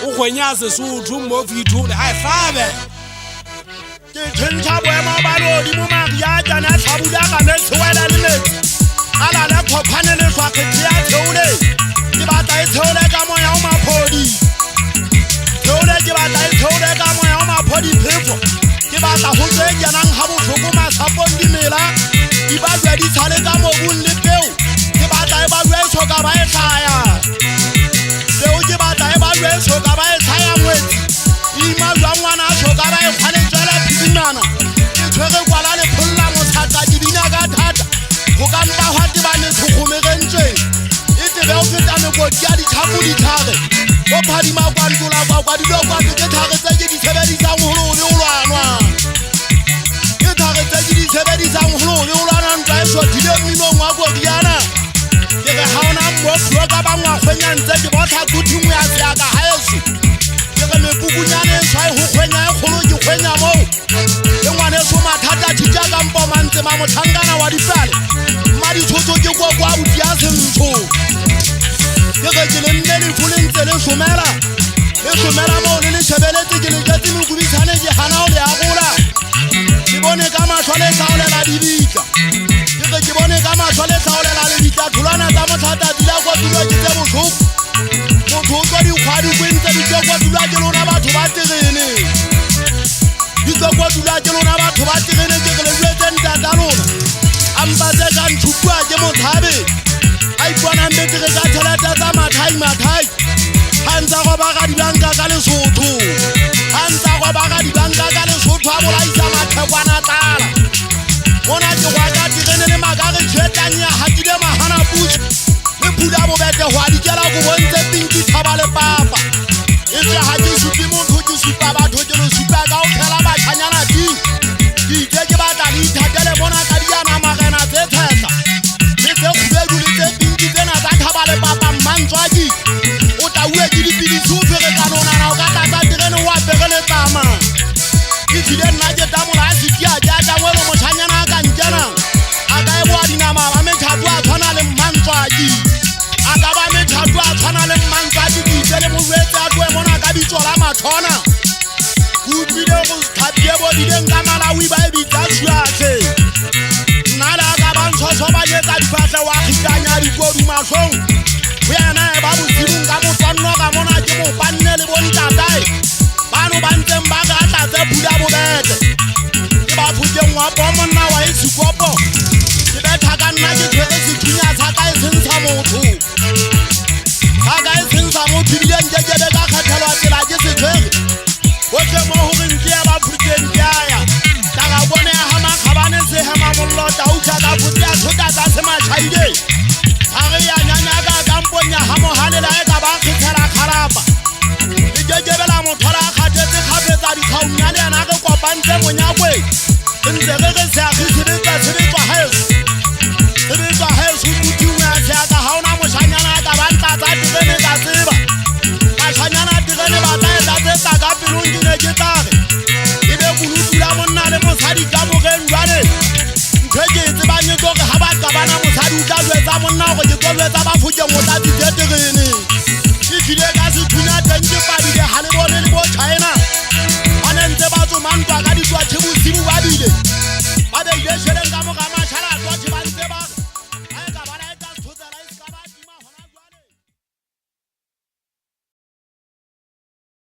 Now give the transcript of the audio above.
o gwenya Sesotho mo fithole ha fabe ke tshentsa boemo ba lodi mo maria jana tlhabula ka ne tswela le metsi ala le khopane le swa ke ya theole ke batla e theole ka moya o maphodi theole ke batla e theole ka moya o maphodi phefo ke batla ho tse janang ha bohloko masapong dimela di ba jwa di tshale ka mobung le peo ke batla e ba jwa so ka ba e hlaya peo ke batla e ba jwa so ka ba e hlaya mwetsi ima jwa ngwana so ka ba e khale tsela pidimana ke tshwere kwala le phulla mo thata ke dina ka thata go ka mpa hwa te ba ne tshogomegentse e te be o feta me go tya di thapo di thare o phadima kwantula kwa di lo kwa ke thare tse ke di sebedisang ho lo le o lwanwa ke thare tse ke di sebedisang ho lo le o lwana ntwa e so dile mmino ngwa go diana ke re ha ona mo flo ka ba ngwa khwenya ntse ke botha kuthi ngwe ya se ka haesu ke re me pukunyane e tshwae ho khwenya e kholo ke khwenya mo e ngwane so mathata tshitja ka mpo mantse ma mothangana wa dipale ma di tshotso ke kwa buti ya sentsho ke re ke le nne le fulentse le somela mo le le shebeletse ke le jetse mo kubitsane ke hana o le agola ke bone ka mahlo le tsaolela dibika ke re ke bone ka mahlo le tsaolela le dibika thulana tsa mothata dila kwa dilo ke tse bohloko motho o tswa dikgwadi kwentse di tswa kwa dilo ke lona batho ba terene di tswa kwa dilo ke lona batho ba terene ke re le jwetse ntata lona ambatse ka ntshupwa ke mothabe a ipona mbetere ka tšhelete tsa mathai hantsa go ba ga dibanka ka Lesotho hantsa go ba ga dibanka ka Lesotho a bolaisa mathekwana tlala mona ke gwa ka tirene le makare tšhetanya hakile mahana puso le phula bobete go a dikela go bontse pinki thaba le papa e tla ha ke supi motho ke supa batho ke lo supa ka o phela batshanyana di ke batla le ithatele bona ka diana magena tse tsheta le tse khubedu le tse pinki tsena tsa thaba le papa mantswaki o tla uwe ke dipidisi o fere ka nona na o ka tlatsa tirene o apere le tama ke tlile nna ke tamola a setia jaaka ngwelo moshanyana a ka nkena a ka e boa dinama ba methatu a tshwana le mantswaki a ka ba methatu a tshwana le mantswaki ke itse le mojwetse a tloe mona ka bitso la mathona ke utlwile go tlhapie bodileng ka malawi ba e bitsa tšhuatlhe nna le a ka bantshosobanyetsa difatlhe wa kgitanya dikodu matlhong go yena e ba bosimong ka motswanno ka mona ke mopanne le bontatae bano ba ntseng ba ka tlatse phula bobete ke ba phuteng wa po monna wa e tshikopo ke betha ka nna ke tshwere sethunya sa ka e sentsha motho bileng ke ke ka kgathelwa tsela ke se tshwere gotlhe mo go reng ke ya ba phuteng ke aya ka ga bone ya hama khabane se hema mollo tauka ka phutse ya thota tsa se machaide ha re ya nyanya ka kamponya ha mohanela e ka ba khithela kharapa ke ke bela mothola khathetse khafetsa di khaunyane yana re kopantse monyakwe ntse re se a khithibetsa tshebetsa haeso tshebetsa haeso kutungwe a se ka ha ona moshanyana ka ba ntla tsa direne ka tseba bashanyana direne ba tla tsa ka pelong ke ne ke tare e be bulutula monna le mosadi ka mogeng jwane ntse ke tsebanye gore ha ba ka bana mosadi o tla jwetsa monna gore ke tlo jwetsa ba fukeng o tla